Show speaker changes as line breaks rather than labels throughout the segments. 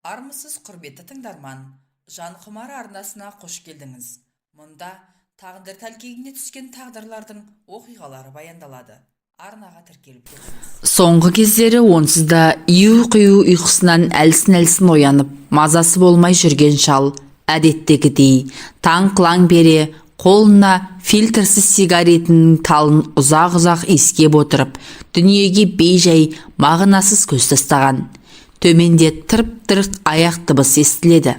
Армысыз құрметті тыңдарман, жан құмар арнасына қош келдіңіз. Мұнда тағдыр тәлкегіне түскен тағдырлардың оқиғалары баяндалады. Арнаға тіркеліп кетіңіз.
Соңғы кездері онсыз да ию-қию ұйқысынан әлсін-әлсін оянып, мазасы болмай жүрген шал, әдеттегідей таң қылаң бере қолына фильтрсіз сигаретінің талын ұзақ-ұзақ иіскеп отырып, дүниеге бей-жай мағынасыз көз тастаған. Төменде тырп-тырық аяқ дыбысы естіледі.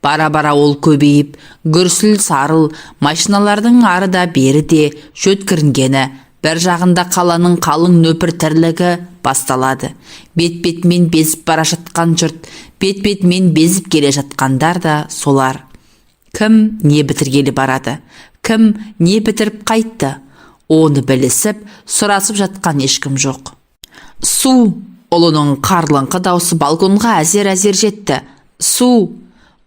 Бара-бара ол көбейіп, гүрсіл сарыл машиналардың ары да бері де жөткірінгені, бір жағында қаланың қалың нөпір тірлігі басталады. Бет-бетмен безіп бара жатқан жұрт, бет-бетмен безіп келе жатқандар да солар. Кім не бітіргелі барады, кім не бітіріп қайтты, оны білісіп, сұрасып жатқан ешкім жоқ. Су! Ұлының қарлыңқы даусы балконға әзер-әзер жетті. Су!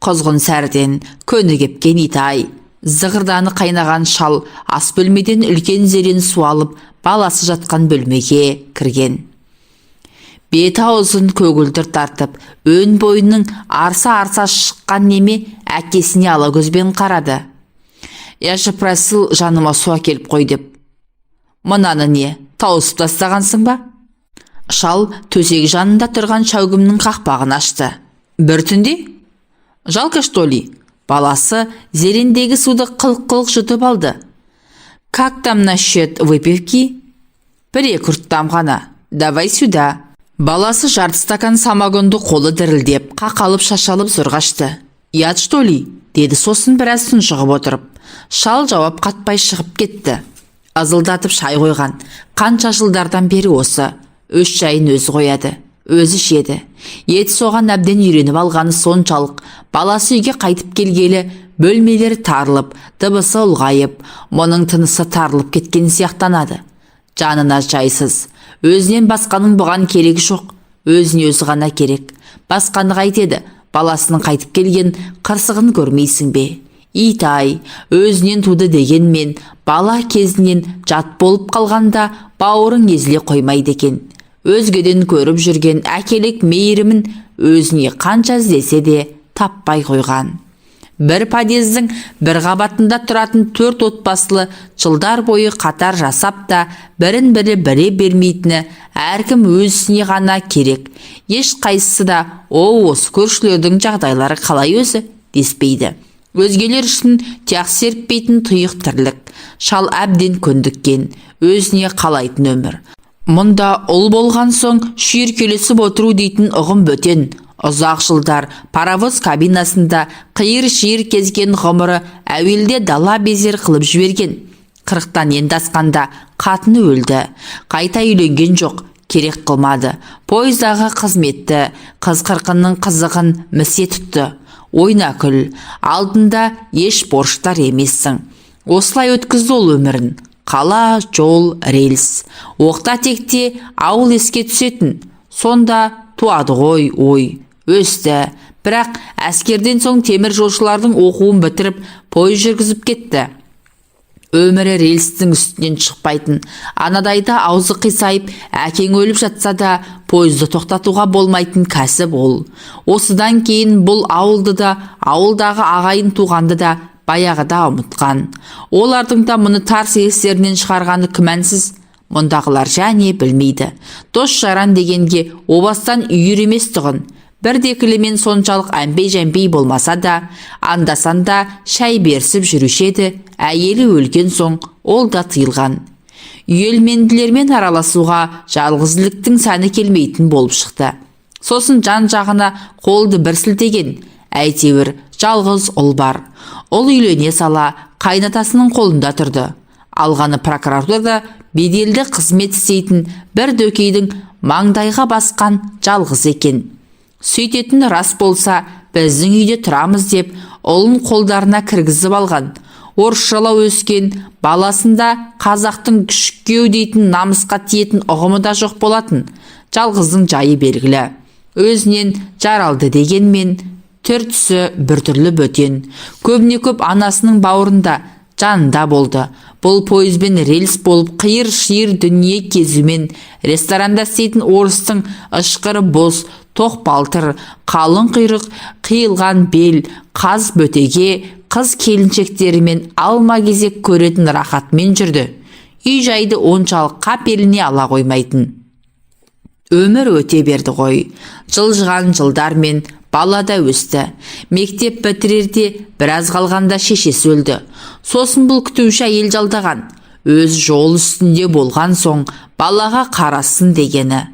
Құзғын сәрден көні кепкен итай. Зығырданы қайнаған шал ас бөлмеден үлкен зерен су алып, баласы жатқан бөлмеге кірген. Бет аузын көгілдір тартып, өн бойының арса-арса шыққан неме әкесіне ала көзбен қарады. «Яшы просил жаныма су әкеліп қой» деп. «Мынаны не, тауысып тастағансың ба?» Шал төсек жанында тұрған шәугімнің қақпағын ашты. «Бір түнде? Жалко, что ли?» Баласы зерендегі суды қылқ-қылқ жұтып алды. «Как там насчет выпивки?» «Бір-екі ұрттам ғана. Давай сюда». Баласы жарты стакан самогонды қолы дірілдеп, қақалып шашалып зұрғашты. «Ят, что ли?» деді сосын біраз тұншығып отырып. Шал жауап қатпай шығып кетті. Азылдатып шай қойған. Қанша жылдардан бері осы. Өз шайын өзі қояды, өзі ішеді. Ет соған әбден үйреніп алғаны соншалық, баласы үйге қайтып келгелі бөлмелері тарылып, дыбысы ұлғайып, мұның тынысы тарылып кеткен сияқтанады. Жанына жайсыз, өзінен басқаның бұған керегі жоқ, өзіне өзі ғана керек. Басқаны қайтеді, баласының қайтып келген қырсығын көрмейсің бе? Итай, өзінен туды дегенмен, бала кезінен жат болып қалғанда бауырың езіле қоймайды екен. Өзгеден көріп жүрген әкелік мейірімін өзіне қанша іздесе де таппай қойған. Бір подъездің бір қабатында тұратын 4 отбасылы жылдар бойы қатар жасап та бірін-бірі біле бермейтіні әркім өзіне ғана керек. Еш қайсысы да осы көршілердің жағдайлары қалай өзі деспейді. Өзгелер үшін тияқ серппейтін тұйық тірлік. Шал әбден көндіккен, өзіне қалайтын өмір. Мұнда ұл болған соң шүйіркелесіп отыру дейтін ұғым бөтен. Ұзақ жылдар паровоз кабинасында қиыр-шиыр кезген ғұмыры әуелде дала безер қылып жіберген. 40-тан енді асқанда қатыны өлді. Қайта үйленген жоқ, керек қылмады. Пойыздағы қызметті, қыз қырқынның қызығын місе тұтты. Ойна күл, алдында еш борыштар емессің. Осылай өткізді ол өмірін. Қала, жол, рельс. Оқта-текте ауыл еске түсетін. Сонда туады ғой ой. Өсті. Бірақ әскерден соң темір жолшылардың оқуын бітіріп, пойыз жүргізіп кетті. Өмірі рельстің үстінен шықпайтын. Анадайда аузы қисайып, әкең өліп жатса да, пойызды тоқтатуға болмайтын кәсіп ол. Осыдан кейін бұл ауылды да, ауылдағы ағайын туғанды да баяғыда ұмытқан. Олардың да мұны тарс естерінен шығарғаны күмәнсіз. Мұндағылар және білмейді. Дос жаран дегенге обастан үйір емес тұғын. Бірдекілімен соншалық әмбей-жәмбей болмаса да, анда-санда шай берсіп жүрушеді, әйелі өлген соң ол да тыйылған. Үйелменділермен араласуға жалғыздылықтың сәні келмейтін болып шықты. Сосын жан жағына қолды бір сілтеген, әйтеуір жалғыз ұл бар. Ұл үйлене сала қайнатасының қолында тұрды. Алғаны прокуратурада беделді қызмет істейтін бір дөкейдің маңдайға басқан жалғыз екен. Сөйтетін рас болса, біздің үйде тұрамыз деп, ұлын қолдарына кіргізіп алған. Орысшалау өскен, баласында қазақтың күшіккеу дейтін намысқа тиетін ұғымы да жоқ болатын. Жалғыздың жайы белгілі. Өзінен жаралды дегенмен, түр-түсі біртүрлі бөтен. Көбіне көп анасының бауырында, жанында болды. Бұл пойызбен рельс болып қиыр-шиыр дүние кезумен ресторанда істейтін орыстың ышқыры бос тоқ балтыр, қалың құйрық, қиылған бел, қаз бөтеге, қыз келіншектерімен алма кезек көретін рахатмен жүрді. Үй жайды оншалық қапеліне ала қоймайтын. Өмір өте берді ғой. Жылжыған жылдармен бала да өсті. Мектеп бітірерде біраз қалғанда шешесі өлді. Сосын бұл күтуші әйел жалдаған. Өз жол үстінде болған соң балаға қарасын дегені.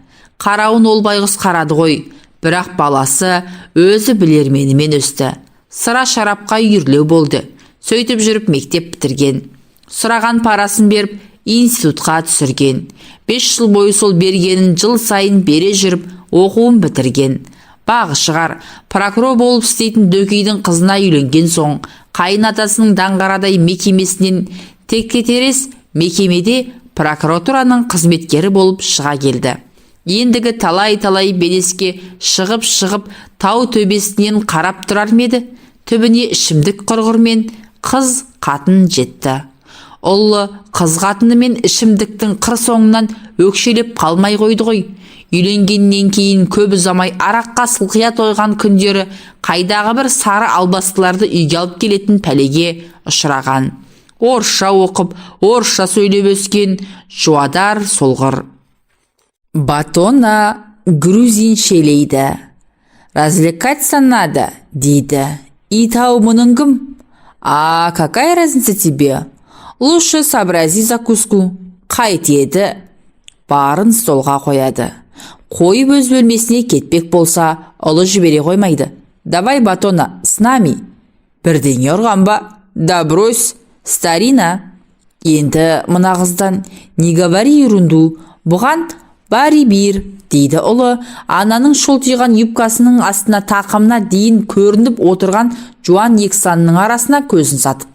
Қарауын ол байғұс қарады ғой. Бірақ баласы өзі білерменімен өсті. Сыра шарапқа үйірлеу болды. Сөйтіп жүріп мектеп бітірген. Сұраған парасын беріп институтқа түсірген. 5 жыл бойы сол бергенін жыл сайын бере жүріп оқуын бітірген. Бағы шығар, прокурор болып істейтін дөкейдің қызына үйленген соң қайын атасының даңғарадай мекемесінен теккетерес мекемеде прокуратураның қызметкері болып шыға келді. Ендігі талай-талай белеске шығып тау төбесінен қарап тұрар меді. Түбіне ішімдік құрғырмен қыз қатын жетті. Ұлы қыз қатыны мен ішімдіктің қыр соңынан өкшелеп қалмай қойды ғой. Үйленгеннен кейін көп ұзамай араққа сылқия тойған күндері қайдағы бір сары албастыларды үйге алып келетін пәлеге ұшыраған. Орысша оқып, орысша сөйлеп өскен жуадар солғыр. Батона грузиншелейді. Развлекаться надо, дейді. Итау мұның кім? А какая разница тебе? Лучше сообрази закуску. Қайт еді. Барын столға қояды. Қойып өз бөлмесіне кетпек болса, ұлы жібере қоймайды. Давай, Батона, с нами. Бірдеңе ұрған ба? Да брось, старина. Енді мына қыздан не говори ерунду. Бұған бари бир, дейді ұлы. Ананың шолтиған юбкасының астына тақымына дейін көрініп отырған жуан ексанның арасына көзін сатып.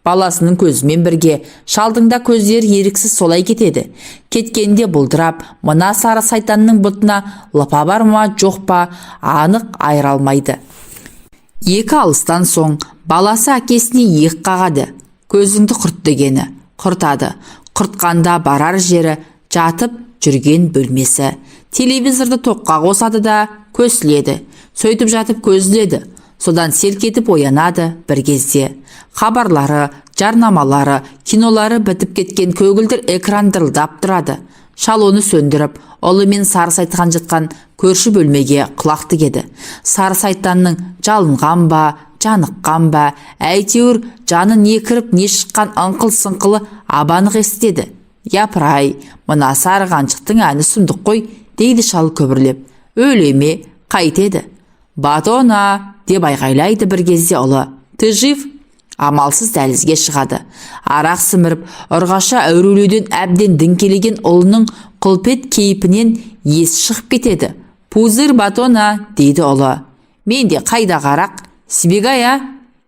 Баласының көзімен бірге шалдың да көздері еріксіз солай кетеді. Кеткенде бұлдырап, мына сары сайтанның бұтына лыпа бар ма жоқ па анық айыра алмайды. Екі алыстан соң баласы әкесіне иек қағады. Көзіңді құрт дегені. Құртады. Құртқанда барар жері жатып жүрген бөлмесі. Телевизорды тоққа қосады да көсіледі. Сөйтіп жатып көзіледі. Содан селк етіп оянады бір кезде. Хабарлары, жарнамалары, кинолары бітіп кеткен көгілдір экран дырылдап тұрады. Шал оны сөндіріп, ұлымен сары сайтан жатқан көрші бөлмеге құлақ тігеді. Сары сайтанның жалынған ба, жаныққан ба, әйтеуір жаны не кіріп не шыққан ыңқыл-сыңқылы абанық естеді. Япыр-ай, мына сары қаншықтың әні сұмдық қой, дейді шал көбірлеп. Өлеме, қайтеді. Батона, деп айғайлайды бір кезде ұлы. Ты жив? Амалсыз дәлізге шығады. Арақ сіміріп, ұрғаша әурелеуден әбден діңкелеген ұлының құлпет кейпінен ес шығып кетеді. Пузыр, Батона, дейді ұлы. Менде қайда арақ? Сибегая,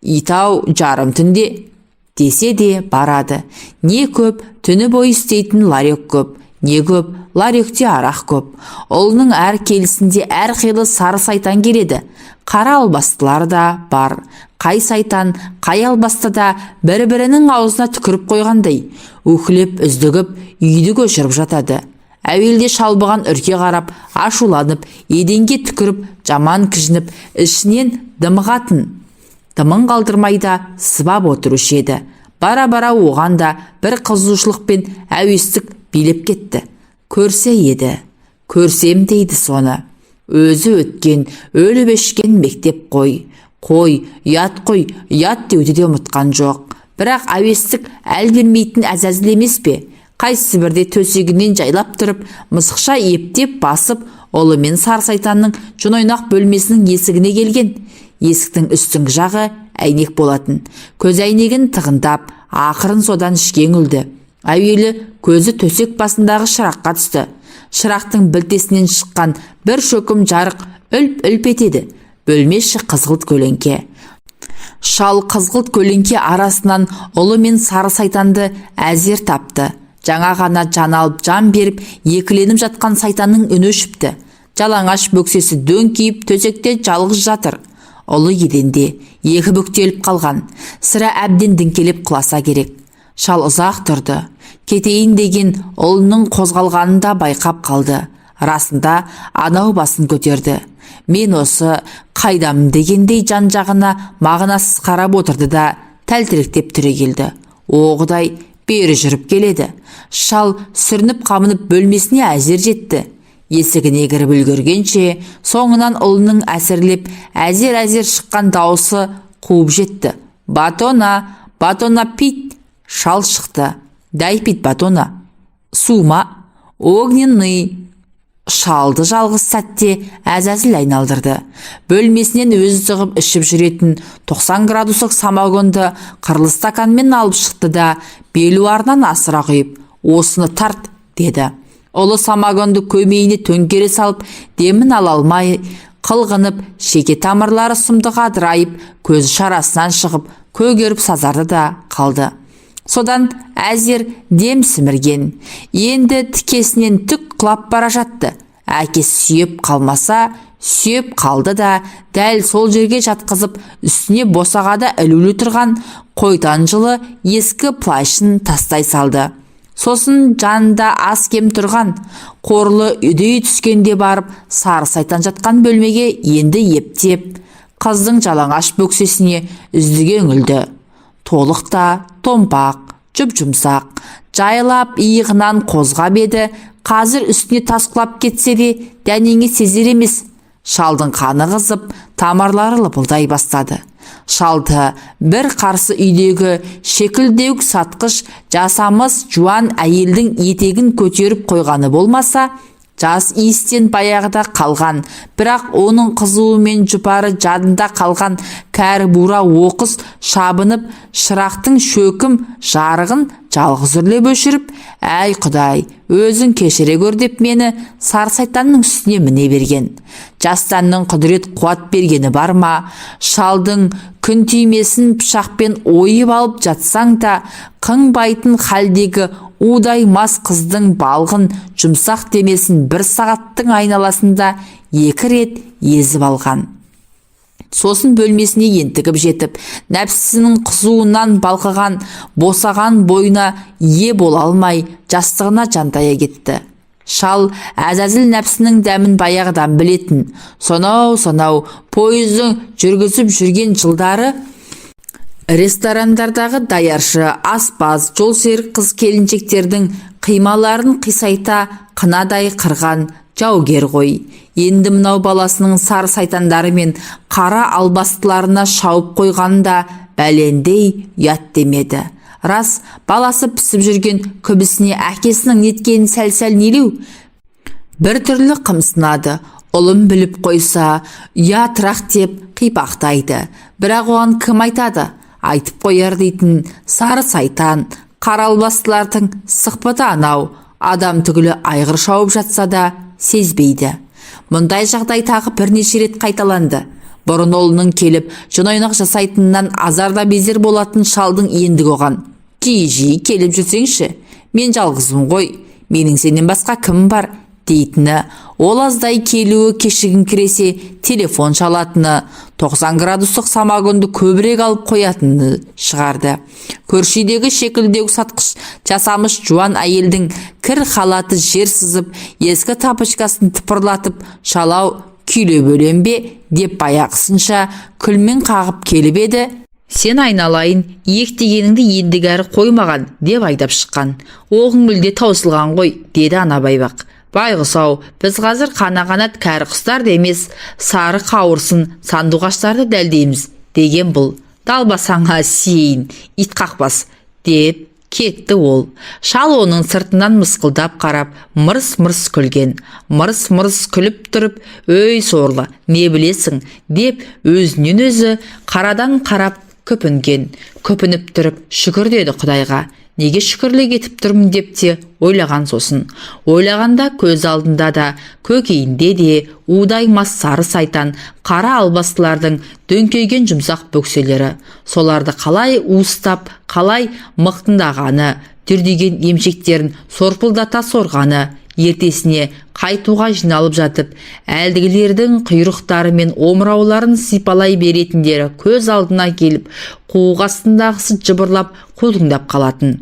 итау жарым түнде. Десе де барады. Не көп, түні бойы істейтін ларек көп. Не көп, ларекте арақ көп. Ұлының әр келісінде әр қилы сары сайтан келеді. Қара албастылар да бар. Қай сайтан, қай албастыда бір-бірінің аузына түкіріп қойғандай. Өкілеп, үздігіп, үйді көшіріп жатады. Әуелде шалбыған үрке қарап, ашуланып, еденге түкіріп, жаман кіжініп, ішінен дымығатын. Дымын қалдырмайда сыбап отырушы еді. Бара-бара оған да бір қызушылықпен әуестік билеп кетті. Көрсе еді, көрсем дейді соны. Өзі өткен, өліп өшкен мектеп қой. Қой, ұят деуді де ұмытқан жоқ. Бірақ әуестік әл бермейтін әзәзіл емес пе? Қайсы бірде төсегінен жайлап тұрып, мысықша ептеп басып, ұлымен сары сайтанның жын-ойнақ бөлмесінің есігіне келген. Есіктің үстіңгі жағы әйнек болатын. Көз әйнегін тығындап, ақырын содан ішкен үлді. Әуелі көзі төсек басындағы шыраққа түсті. Шырақтың білтесінен шыққан бір шөкім жарық үлп-үлп етеді. Бөлмеші қызғылт көлеңке. Шал қызғылт көлеңке арасынан ұлы мен сары сайтанды әзер тапты. Жаңа ғана жан алып жан беріп екіленіп жатқан сайтанның үні өшіпті. Жалаңаш бөксесі дөңкиіп төсекте жалғыз жатыр. Ұлы еденде екі бүктеліп қалған. Сірә әбден діңкелеп құласа керек. Шал ұзақ тұрды. Кетейін деген ұлының қозғалғанын да байқап қалды. Расында анау басын көтерді. Мен осы қайдам дегендей жан-жағына мағынасыз қарап отырды да тәлтіректеп түрегелді. О Құдай, бері жүріп келеді. Шал сүрініп қамынып бөлмесіне әзер жетті. Есігіне кіріп үлгергенше соңынан ұлының әсірлеп әзер шыққан дауысы қуып жетті. Батона, батона пит. Шал шықты. Дай пит батона. Сума, огненный. Шалды жалғыз сәтте әзәзіл айналдырды. Бөлмесінен өзі тығып ішіп жүретін 90 градустық самогонды қырлы стаканмен алып шықты да белуарынан асыра құйып, осыны тарт, деді. Ұлы самогонды көмейіне төңкере салып, демін ала алмай, қылғынып, шеке тамырлары сұмдық адырайып, көзі шарасынан шығып, көгеріп сазарды да қалды. Содан әзер дем сімірген. Енді тікесінен түк құлап бара жатты. Әкесі сүйеп қалмаса, сүйеп қалды да, дәл сол жерге жатқызып, үстіне босағада ілулі тұрған қойтан жылы ескі плащын тастай салды. Сосын жанында аз кем тұрған, қорлы үдей түскенде барып, сары сайтан жатқан бөлмеге енді ептеп, қыздың жалаңаш бөксесіне үздіге үңілді. Толықта, томпақ, жұп-жұмсақ, жайлап иығынан қозғап еді, қазір үстіне тас құлап кетсе де, дәнеңе сезер емес. Шалдың қаны қызып, тамырлары лыпылдай бастады. Шалды бір қарсы үйдегі шекілдеуік сатқыш жасамыс жуан әйелдің етегін көтеріп қойғаны болмаса, жас иістен баяғыда қалған, бірақ оның қызуы мен жұпары жадында қалған кәрі бура оқыс шабынып, шырақтың шөкім жарығын жалғыз үрлеп өшіріп, әй Құдай, өзің кешіре көр деп мені сары сайтанның үстіне міне берген. Жастанның құдірет қуат бергені бар ма? Шалдың күн түймесін пышақпен ойып алып жатсаң да, қыңбайтын халдегі удай мас қыздың балғын жұмсақ демесін бір сағаттың айналасында 2 рет езіп алған. Сосын бөлмесіне ентігіп жетіп, нәпсісінің қызуынан балқыған, босаған бойына ие бола алмай, жастығына жантая кетті. Шал әзәзіл нәпсінің дәмін баяғыдан білетін. Сонау пойыздың жүргізіп жүрген жылдары ресторандардағы даяршы, аспаз, жолсерік қыз келіншектердің қималарын қисайта қынадай қырған жаугер ғой. Енді мынау баласының сары сайтандары мен қара албастыларына шауып қойғанда бәлендей ұят демеді. Рас, баласы пісіп жүрген күбісіне әкесінің неткенін сәл-сәл нелеу. Бір түрлі қымсынады. Ұлым біліп қойса, ұятырақ деп қипақтайды. Бірақ оған кім айтады? Айтып қояр дейтін сары сайтан, қара албастылардың сықпыты анау. Адам түгілі айғыр шауып жатса да сезбейді. Мұндай жағдай тағы бірнеше рет қайталанды. Бұрын ұлының келіп, жын ойнақ жасайтыннан азарда безер болатын шалдың ендігі оған: жиі келіп жүрсеңші, мен жалғызбын ғой, менің сенен басқа кім бар, дейтіні, ол аздай келуі кешігін кіресе телефон шалатыны, 90 градустық самогонды көбірек алып қоятыны шығарды. Көршідегі шекілдеуік сатқыш жасамыш жуан әйелдің кір халаты жер сызып, ескі тапочкасын тыпырлатып, шалау күйле бөлем бе деп баяғысынша күлмен қағып келіп еді. Сен айналайын, иек дегеніңді ендігәрі қоймаған деп айдап шыққан. Оғың мүлде таусылған ғой, деді ана байбақ. Байғұс-ау, біз қазір қана-қанат кәрі құстар емес, сары қауырсын сандуғаштарды дәлдейміз, деген бұл. Далбасаңа сейін, ит қақпас, деп кетті ол. Шал оның сыртынан мысқылдап қарап, мырс-мырс күлген. Мырс-мырс күліп тұрып, өй сорлы, не білесің, деп өзінен өзі қарадан қарап көпінген. Көпініп тұрып, шүкір деді Құдайға. Неге шүкірле кетіп тұрмын деп те ойлаған. Сосын ойлағанда көз алдында да, көкейінде де удай мас сары сайтан, қара албастылардың дөңкейген жұмсақ бөкселері. Соларды қалай уыстап, қалай мықтындағаны, дүрдеген емшектерін сорпылдата сорғаны, ертесіне қайтуға жиналып жатып, әлдігілердің құйрықтары мен омырауларын сипалай беретіндері көз алдына келіп, қуық астындағысы жыбырлап, қолыңдап қалатын.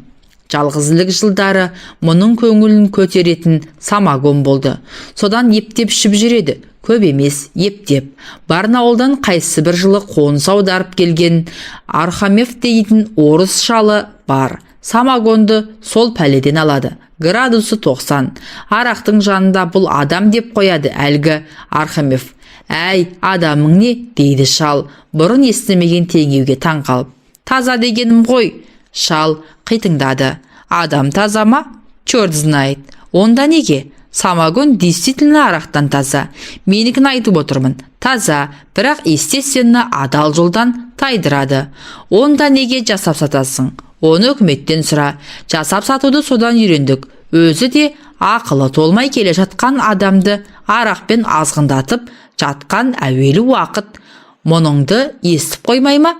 Жалғызлік жылдары мұның көңілін көтеретін самогон болды. Содан ептеп ішіп жүреді. Көп емес, ептеп. Барнауылдан қайсы бір жылы қоныс аударып келген Архамев дейтін орыс шалы бар. Самогонды сол пәледен алады. Градусы 90. Арақтың жанында бұл адам деп қояды әлгі Архамев. Әй, адамың не? Дейді шал, бұрын естімеген теңеуге таң қалып. Таза дегенім ғой. Шал қитыңдады. Адам таза ма? Черт знает. Онда неге? Самогон действительно арақтан таза. Менікін айтып отырмын. Таза, бірақ естественно адал жолдан тайдырады. Онда неге жасап сатасың? Оны үкіметтен сұра. Жасап сатуды содан үйрендік. Өзі де ақылы толмай келе жатқан адамды арақпен азғындатып жатқан әуелі уақыт. Мұныңды естіп қоймай ма?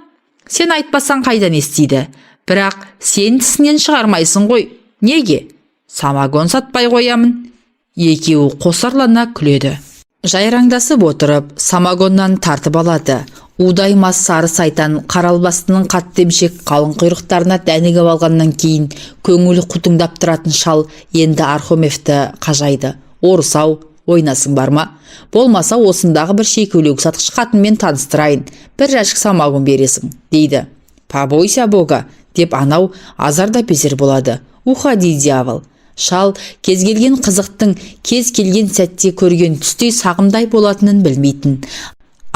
Сен айтпасаң қайдан естиді? Бірақ сен тісінен шығармайсың ғой. Неге? Самогон сатпай қоямын. Екеуі қосарлана күледі. Жайраңдасып отырып, самогоннан тартып алады. Удаймас сары сайтан қаралбастының қатты емшек қалың құйрықтарына дәнігіп алғаннан кейін көңілі құтыңдап тұратын шал енді Архамевті қажайды. Орысау, ойнасың бар ма? Болмаса осындағы бір шекелеу сатқыш қатынмен таныстырайын. Бір жәшік самогон бересің, дейді. Побойся Бога, деп анау азарда безер болады. Уходи, дьявол. Шал кез келген қызықтың кез келген сәтте көрген түстей сағымдай болатынын білмейтін.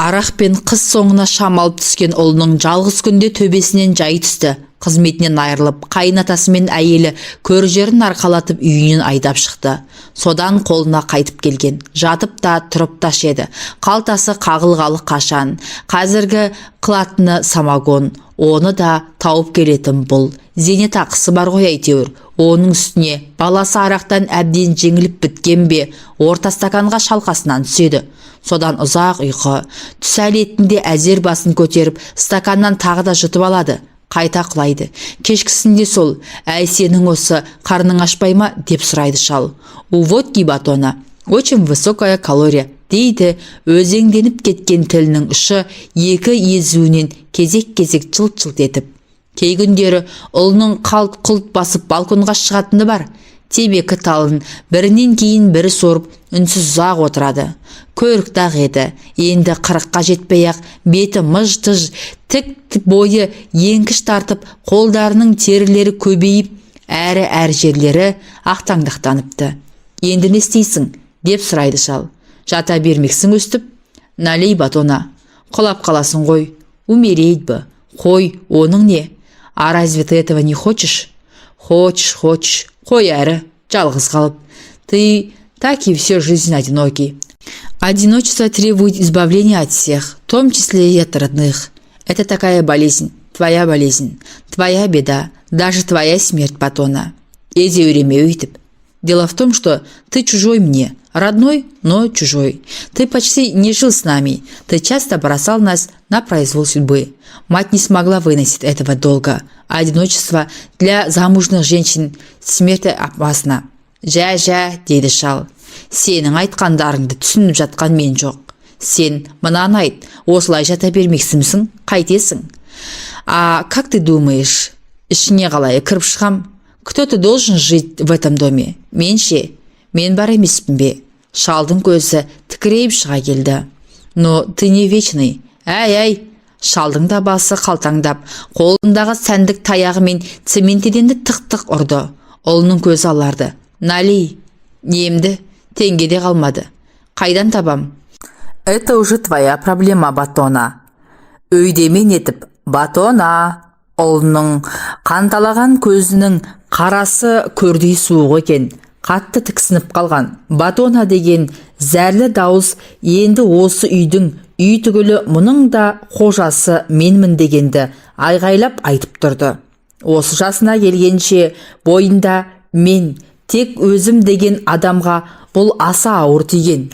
Арақ пен қыз соңына шамалып түскен ұлының жалғыз күнде төбесінен жай түсті. Қызметінен айырылып, қайынатасы мен әйелі көр жерін арқалатып үйінен айдап шықты. Содан қолына қайтып келген. Жатып та тұрып та шеді. Қалтасы қағылғалы қашан. Қазіргі қылатыны самогон. Оны да тауып келетін бұл. Зейнетақысы бар ғой әйтеуір. Оның үстіне баласы арақтан әбден жеңіліп біткен бе, орта стаканға шалқасынан түседі. Содан ұзақ ұйқы. Түс әлетінде әзер басын көтеріп, стаканнан тағы да жұтып алады. Қайта құлайды. Кешкісінде сол, әй сенің осы қарның ашпай ма? Деп сұрайды шал. У водки батона. Очень высокая калория, дейді өзеңденіп кеткен тілінің ұшы екі езуінен кезек-кезек жылт-жылт етіп. Кей күндері ұлының қалт-құлт басып балконға шығатыны бар. Темекі талын бірінен кейін бірі сорып, үнсіз ұзақ отырады. Көрікті-ақ еді. Енді 40-қа жетпей-ақ беті мыж-тыж, тік бойы еңкіш тартып, қолдарының терілері көбейіп, әрі жерлері ақтаңдақтаныпты. Енді не істейсің? Деп сұрайды шал. Жата бермексің өстіп? Налей батона. Құлап қаласың ғой. Умереть бы. Қой, оның не? А разве ты этого не хочешь? Хочешь. Қой әрі, жалғыз қалып. Ты так и всю жизнь одинокий. Одиночество требует избавления от всех, в том числе и от родных. Это такая болезнь, твоя беда, даже твоя смерть, батона. Эди үреме өйтіп. Дело в том, что ты чужой мне, родной, но чужой. Ты почти не жил с нами, ты часто бросал нас на произвол судьбы. Мать не смогла выносить этого долга. Одиночество для замужних женщин смерти опасно. Жә, дейді шал. Сенің айтқандарыңды түсініп жатқан мен жоқ. Сен мынаны айт, осылай жата бермексімсің, қайтесің? А как ты думаешь, ішіне қалай кіріп шығам? Кто-то должен жить в этом доме. Мен бар емеспін бе? Шалдың көзі тікірейіп шыға келді. Но ты не вечный. Әй, шалдың да басы қалтаңдап, қолындағы сәндік таяғымен цементеденді тық-тық ұрды. Ұлының көзі аларды. Нали, немді, теңгеде қалмады. Қайдан табам? Это уже твоя проблема, батона. Өйдемен етіп, батона. Ұлының қанталаған көзінің қарасы көрдей суық екен. Қатты тіксініп қалған. Батона деген зәрлі дауыс енді осы үйдің үй түгілі мұның да қожасы менмін дегенді айғайлап айтып тұрды. Осы жасына келгенше бойында мен тек өзім деген адамға бұл аса ауыр тиген.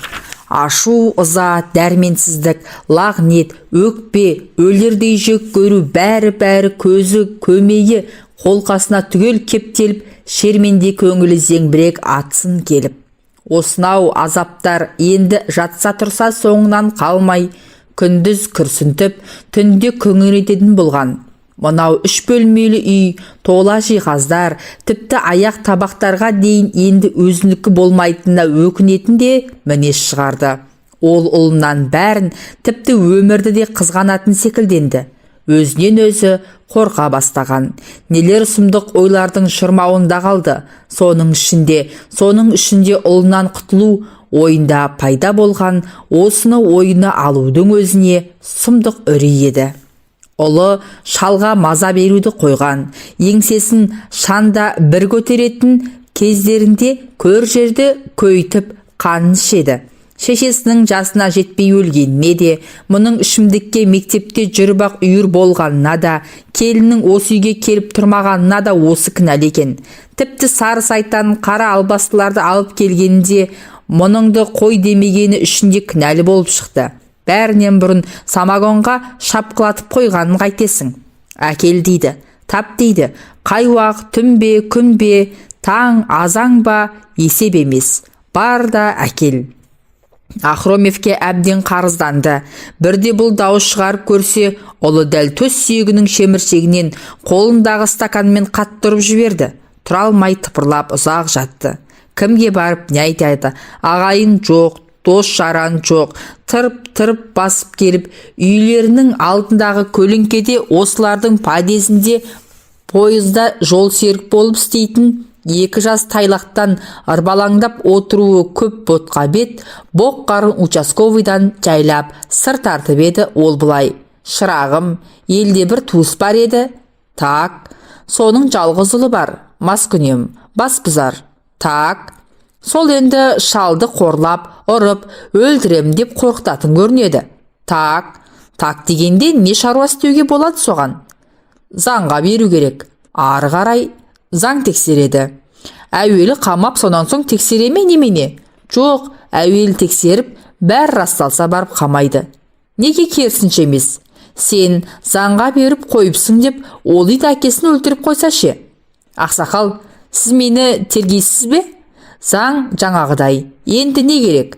Ашу, ыза, дәрменсіздік, лағнет, өкпе, өлердей жек көру бәрі көзі, көмейі, қолқасына түгел кептеліп, шерменде көңілі зеңбірек атсын келіп. Осынау азаптар енді жатса тұрса соңынан қалмай, күндіз күрсінтіп, түнде көңілететін болған. Мынау 3 бөлмелі үй, тола жиһаздар, тіпті аяқ табақтарға дейін енді өзінікі болмайтынына өкінетінде мінез шығарды. Ол ұлынан бәрін, тіпті өмірді де қызғанатын секілденді. Өзінен өзі қорқа бастаған. Нелер сұмдық ойлардың шырмауында қалды. Соның ішінде ұлынан құтылу ойында пайда болған, осыны ойына алудың өзіне сұмдық үрей еді. Ұлы шалға маза беруді қойған, еңсесін шанда бір көтеретін кездерінде көр жерді көйтіп қанын ішеді. Шешесінің жасына жетпей өлгеніне де, мұның ішімдікке мектепте жүріп-ақ үйір болғанына да, келіннің осы үйге келіп тұрмағанына да осы кінәлі екен. Тіпті сары сайтан қара албастыларды алып келгенінде, мұныңды қой демегені үшінде кінәлі болып шықты. Бәрінен бұрын самогонға шапқылатып қойғанын қайтесің. Әкел дейді, тап дейді, қай уақыт түн бе, күн бе, таң, азаң ба, есеп емес. Бар да әкел. Ахромевке әбден қарызданды. Бірде бұл дауыс шығарып көрсе, ұлы дәл төс сүйегінің шеміршегінен қолындағы стаканмен қаттырып жіберді. Тұра алмай тыпырлап ұзақ жатты. Кімге барып не айтады? Ағайын жоқ, дос жаран жоқ. Тырып басып келіп, үйлерінің алдындағы көлеңкеде осылардың падезінде пойызда жол серік болып істейтін 2 жас тайлақтан ырбалаңдап отыруы көп ботқа бет, боқ қарын участковыйдан жайлап сыр тартып еді. Ол бұлай: шырағым, елде бір туыс бар еді. Так, соның жалғыз ұлы бар, маскүнем, басбұзар. Так, сол енді шалды қорлап, ұрып, өлтірем деп қорқытатын көрінеді. Так дегенде не шаруа істеуге болады соған? Заңға беру керек. Ары қарай заң тексереді. Әуелі қамап, сонан соң тексере ме немене? Жоқ, әуелі тексеріп, бәр расталса барып қамайды. Неге керісінше емес? Сен заңға беріп қойыпсың деп, ол ит әкесін өлтіріп қойса ше? Ақсақал, сіз мені тергейсіз бе? Заң жаңағыдай. Енді не керек?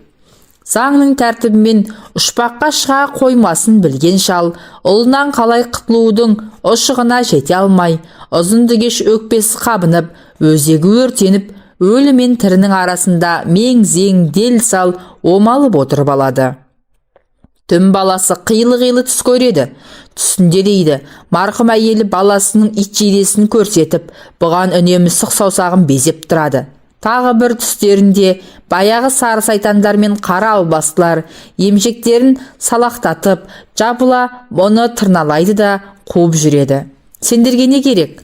Заңның тәртібімен ұшпаққа шыға қоймасын білген шал, ұлынан қалай құтылудың ұшығына жете алмай, ұзынды-кеш өкпесі қабынып, өзегі өртеніп, өлі мен тірінің арасында мең-зең дел сал омалып отырып алады. Түн баласы қилы-қилы түс көреді. Түсінде дейді, марқұм әйелі баласының ит жейдесін көрсетіп, бұған үнемі сұқ саусағын безеп тұрады. Тағы бір түстерінде баяғы сары сайтандар мен қара албастылар емшектерін салақтатып, жабыла мұны тырналайды да қуып жүреді. Сендерге не керек?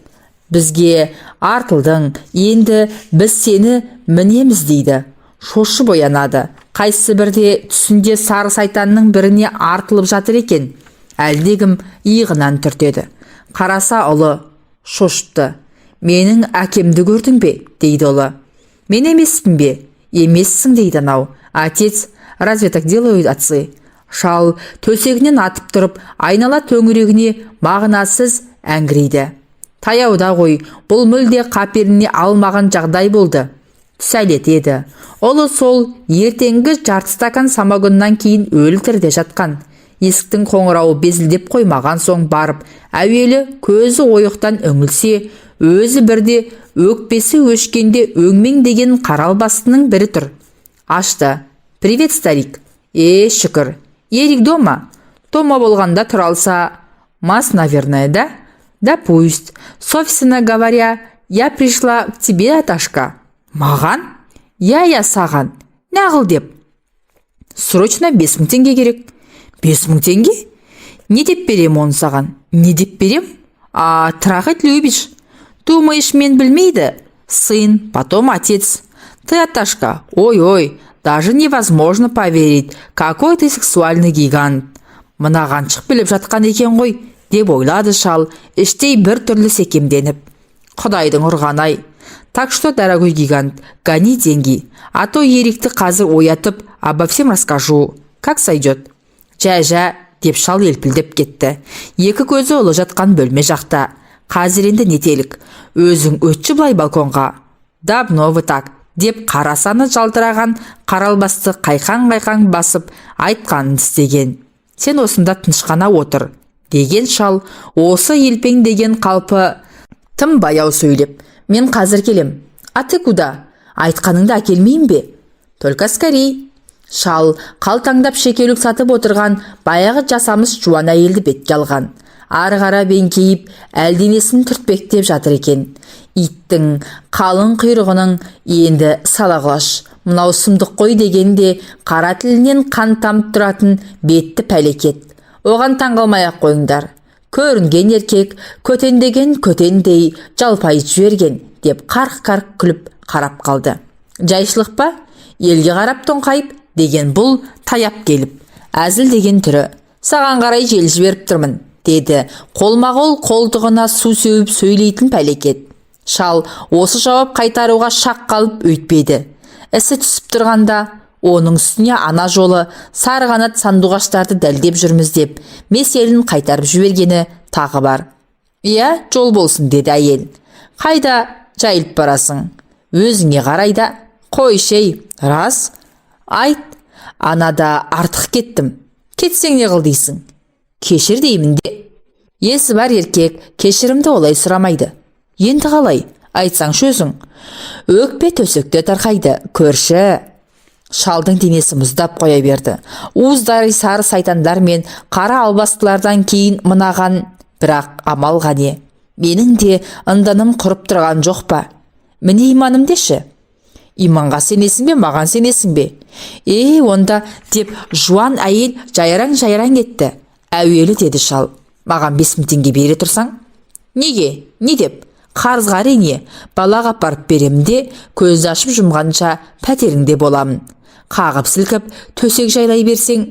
Бізге артылдың, енді біз сені мінеміз дейді. Шошып оянады. Қайсы бірде түсінде сары сайтанның біріне артылып жатыр екен. Әлдегім иығынан түртеді. Қараса ұлы шошыпты. Менің әкемді көрдің бе? Дейді ұлы. Мен емеспін бе? Емессің дейді анау. Отец, разве так делают отцы? Шал төсегінен атып тұрып, айнала төңірегіне мағынасыз әңгірейді. Таяуда ғой, бұл мүлде қаперіне алмаған жағдай болды. Сәлет еді. Олы сол ертеңгі жарты стакан самогоннан кейін өлтірде жатқан. Есіктің қоңырауы безілдеп қоймаған соң барып, әуелі көзі ойықтан үңілсе, өзі бірде өкпесі өшкенде өңмен деген қаралбастының бірі тұр. Ашты. Привет, старик. Шүкір. Ерик дома? Дома болғанда тұралса, мас, наверное, да? Да пусть. Собственно говоря, я пришла к тебе, Аташка. Маған? Я саған. Нағыл деп? Срочно 5000 теңге керек. 5000 теңге? Не деп берем оны саған? Не деп берем? Трахать любишь? Думаешь, мен білмейді? Сын, потом отец. Ты, Аташка, ой-ой, даже невозможно поверить, какой ты сексуальный гигант. Мынағаншық біліп жатқан екен ғой, деп ойлады шал, іштей бір түрлі секемденіп. Құдайдың ұрғанай. Так что, дорогой гигант, гони деньги, а то Ерикті қазір оятып, обо всем расскажу. Как сойдет? Жә, деп шал елпілдеп кетті. Екі көзі ұлы жатқан бөлме жақта. Қазір енді нетелік, өзің өтші былай балконға. Давно вы так, деп қарасаны жалтыраған қаралбасты қайқан басып айтқанын істеген. Сен осында тынышқана отыр. деген шал осы елпең деген қалпы тым баяу сөйлеп, мен қазір келем. А ты куда? Айтқаныңды әкелмейін бе? Только скорей. Шал қалтаңдап шекелік сатып отырған баяғы жасамыс жуан әйелді бетке алған. Ары қарап еңкейіп, әлденесін түртпектеп жатыр екен. Иттің қалың құйрығының енді сала құлаш. Мынау сұмдық қой дегенде қара тілінен қан тамып тұратын бетті пәлекет. Оған таңғалмай-ақ қойыңдар. Көрінген еркек көтендеген көтендей жалпайып жіберген деп қарқ-қарқ күліп қарап қалды. Жайшылық па? Елге қарап тоңқайып деген бұл таяп келіп. Әзіл деген түрі. Саған қарай жел жіберіп тұрмын, деді қолма-қол қолтығына су сеуіп сөйлейтін пәлекет. Шал осы жауап қайтаруға шақ қалып өйтпеді. Ісі түсіп тұрғанда, оның үстіне ана жолы сарғанат сандуғаштарды дәлдеп жүрміз деп меселін қайтарып жібергені тағы бар. Иә, жол болсын, деді әйел. Қайда жайылып барасың? Өзіңе қарайда. Қойшей, рас? Айт, анада артық кеттім. Кетсең не қыл дейсің? Кешір деймін де. Есі бар еркек кешірімді олай сұрамайды. Енді қалай? Айтсаң шөзің. Өкпе төсекте тарқайды, көрші. Шалдың денесі мұздап қоя берді. Уыздары сары сайтандар мен қара албастылардан кейін мынаған, бірақ амал ғане. Менің де ынданым құрып тұрған жоқ па? Міне иманым деші. Иманға сенесің бе, маған сенесің бе? Онда, деп жуан әйел жайраң етті. Әуелі, деді шал. Маған 5000 теңге бере тұрсаң? Неге? Не деп? Қарызға әрине, балаға апарып беремде, көзді ашып жұмғанша пәтеріңде боламын. Қағып сілкіп, төсек жайлай берсең,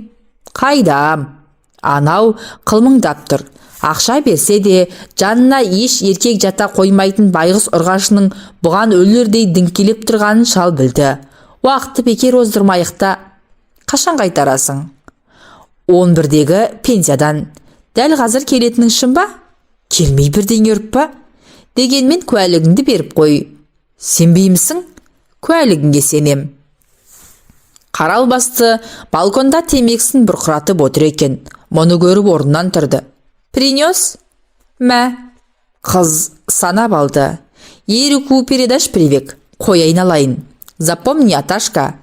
қайдам? Анау қылмыңдап тұр. Ақша берсе де, жанына еш еркек жата қоймайтын байғыз ұрғашының бұған өлердей діңкелеп тұрғанын шал білді. Уақытты бекер оздырмайықта. Қашан қайтарасың? 11-дегі пенсиядан. Дәл қазір келетінің шын ба? Келмей бірдеңе ұрып па? Дегенмен куәлігіңді беріп қой. Сенбеймісің? Куәлігіңге сенем. Қарал басты балконда темексін бұрқыратып отыр екен. Мұны көріп орнынан тұрды. Принес? Мә. Қыз санап алды. Еруку передаш привек. Қой айналайын. Запомни, Аташка,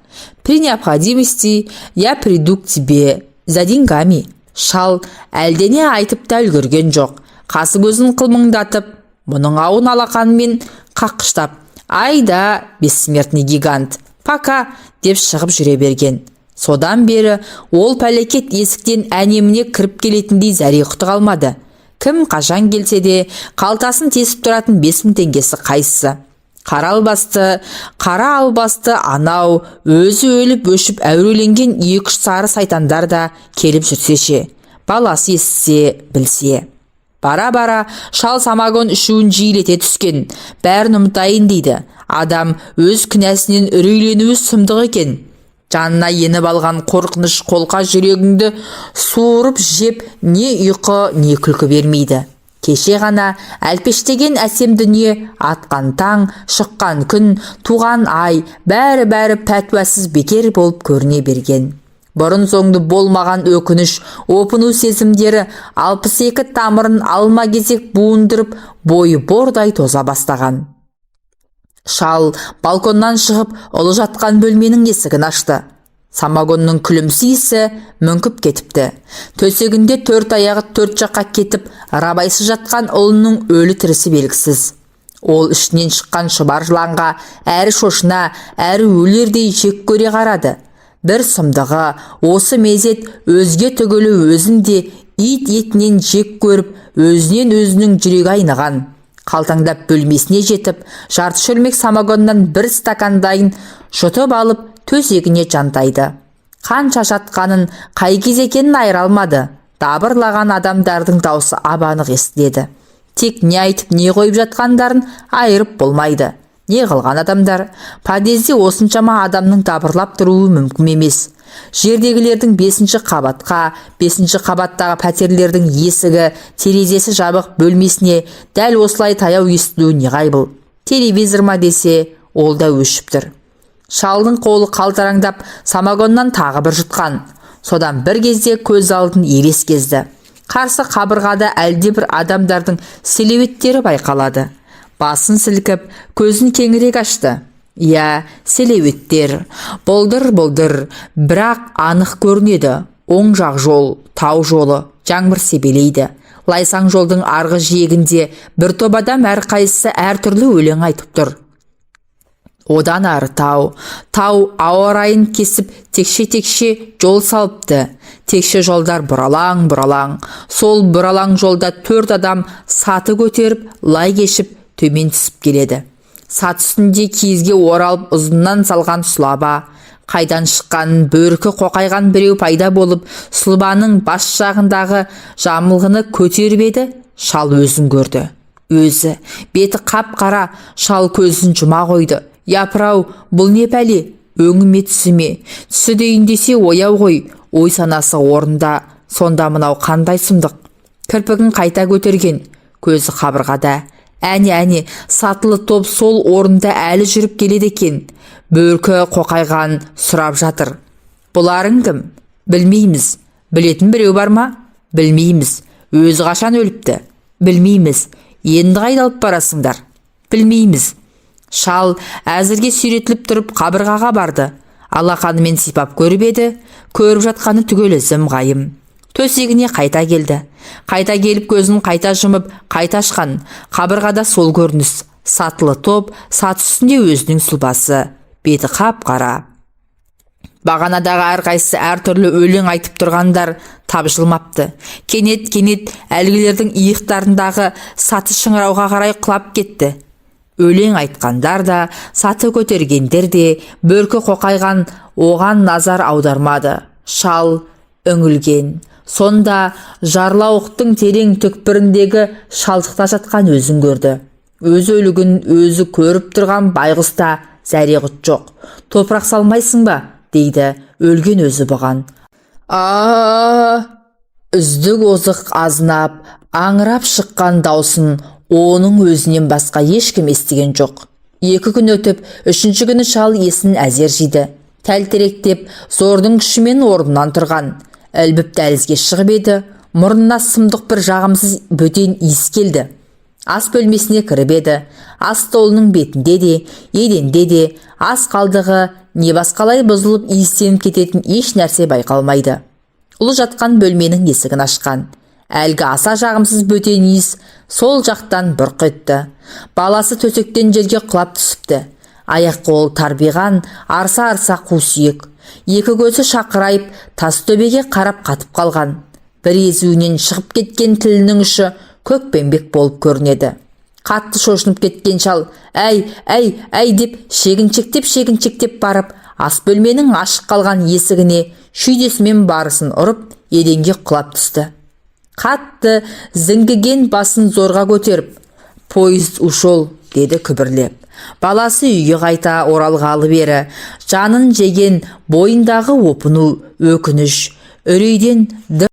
при необходимости я приду к тебе за деньгами. Шал әлдене айтып та үлгерген жоқ. Қасы көзін қылмыңдатып, мұның ауын алақанымен қаққыштап, айда, бессмертный гигант, пока, деп шығып жүре берген. Содан бері ол пәлекет есіктен әнеміне кіріп келетіндей зәре құты қалмады. Кім қашан келсе де қалтасын тесіп тұратын 5000 теңгесі қайсысы. Қара албасты анау өзі өліп өшіп әуреленген 2-3 сары сайтандар да келіп жүрсеше, баласы естісе білсе. Бара-бара шал самогон ішуін жиілете түскен. Бәрін ұмытайын дейді. Адам өз күнәсінен үрейленуі сұмдық екен. Жанына еніп алған қорқыныш қолқа жүрегіңді суырып жеп не ұйқы, не күлкі бермейді. Кеше ғана әлпештеген әсем дүние, атқан таң, шыққан күн, туған ай, бәрі пәтуасыз бекер болып көріне берген. Бұрын соңды болмаған өкініш, опыну сезімдері 62 тамырын алма кезек буындырып, бойы бордай тоза бастаған. Шал балконнан шығып, ұлы жатқан бөлменің есігін ашты. Самогонның күлімсейісі мүңкіп кетіпті. Төсегінде 4 аяғы 4 жаққа кетіп, рабайсы жатқан ұлының өлі тірісі белгісіз. Ол ішінен шыққан шұбар жыланға әрі шошына, әрі өлердей жек көре қарады. Бір сұмдығы, осы мезет өзге түгілі өзінде ит етінен жек көріп, өзінен өзінің жүрегі айныған. Қалтаңдап бөлмесіне жетіп, жарты шөлмек самогоннан 1 стакандайын жұтып алып, төсегіне жантайды. Қанша жатқанын, қай кез екенін айыра алмады. Дабырлаған адамдардың даусы абанық естіледі. Тек не айтып, не қойып жатқандарын айырып болмайды. Не қылған адамдар? Подъезде осыншама адамның дабырлап тұруы мүмкін емес. Жердегілердің 5-ші қабатқа, 5-ші қабаттағы пәтерлердің есігі, терезесі жабық бөлмесіне дәл осылай таяу естілуі неғайбыл. Телевизор ма десе, ол да өшіп тұр. Шалдың қолы қалтараңдап, самогоннан тағы бір жұтқан. Содан бір кезде көз алдын елес кезді. Қарсы қабырғада әлдебір адамдардың селеуеттері байқалады. Басын сілкіп, көзін кеңірек ашты. Иә, селеуеттер. Бұлдыр-бұлдыр, бірақ анық көрінеді. Оң жақ жол, тау жолы, жаңбыр себелейді. Лайсаң жолдың арғы жиегінде бір топ адам әрқайсысы әртүрлі өлең айтып тұр. Одан ары тау ауа райын кесіп текше-текше жол салыпты. Текше жолдар бұралаң. Сол бұралаң жолда 4 адам саты көтеріп, лай кешіп төмен түсіп келеді. Сат үстінде киізге оралып ұзыннан салған сұлаба. Қайдан шыққан бөркі қоқайған біреу пайда болып, сұлбаның бас жағындағы жамылғыны көтеріп еді, шал өзін көрді. Өзі, беті қап-қара, шал көзін жұма қойды. Япырау, бұл не пәле? Өңіме түсіме? Түсі дейін десе ояу ғой, ой санасы орында, сонда мынау қандай сұмдық. Кірпігін қайта көтерген, көзі қабырғада. Әне, сатылы топ сол орында әлі жүріп келеді екен. Бөркі қоқайған сұрап жатыр. Бұларың кім? Білмейміз. Білетін біреу бар ма? Білмейміз. Өзі қашан өліпті? Білмейміз. Енді қайда алып барасыңдар? Білмейміз. Шал әзірге сүйретіліп тұрып қабырғаға барды. Алақанымен сипап көріп еді, көріп жатқаны түгел зым-ғайым. Төсегіне қайта келді. Қайта келіп көзін қайта жұмып, қайта ашқан. Қабырғада сол көрініс. Сатылы топ, сат үстінде өзінің сұлбасы. Беті қап-қара. Бағанадағы әрқайсысы әртүрлі өлең айтып тұрғандар табжылмапты. Кенет әлгілердің иықтарындағы саты шыңырауға қарай құлап кетті. Өлең айтқандар да, саты көтергендер де, бөркі қоқайған оған назар аудармады. Шал үңілген. Сонда жарлауықтың терең түкпіріндегі шалдықта жатқан өзін көрді. Өз өлігін өзі көріп тұрған байғұста зәре-құт жоқ. Топырақ салмайсың ба? Дейді өлген өзі бұған. Үздік озық азынап, аңырап шыққан даусын оның өзінен басқа ешкім естіген жоқ. 2 күн өтіп, 3-ші күні шал есін әзер жиды. Тәлтеректеп, зордың күшімен орнынан тұрған. Ілбіп дәлізге шығып еді, мұрнына сұмдық бір жағымсыз бөтен иіс келді. Ас бөлмесіне кіріп еді. Ас столының бетінде де, еденде де, ас қалдығы не басқалай бұзылып иістеніп кететін еш нәрсе байқалмайды. Ұлы жатқан бөлменің есігін ашқан. Әлгі аса жағымсыз бөтен иіс сол жақтан бұрқ етті. Баласы төсектен жерге құлап түсіпті. Аяқ-қол тарбиған, арса-арса қу сүйек. 2 көзі шақырайып, тас төбеге қарап қатып қалған. Бір езуінен шығып кеткен тілінің ұшы көкпеңбек болып көрінеді. Қатты шошынып кеткен шал, әй деп шегіншектеп барып, ас бөлменің ашық қалған есігіне шүйдесімен барысын ұрып, еденге құлап түсті. Қатты зіңгіген басын зорға көтеріп, «Поезд ушел», деді күбірлеп. Баласы үйге қайта оралғалы бері жанын жеген бойындағы опыну, өкініш, үрейден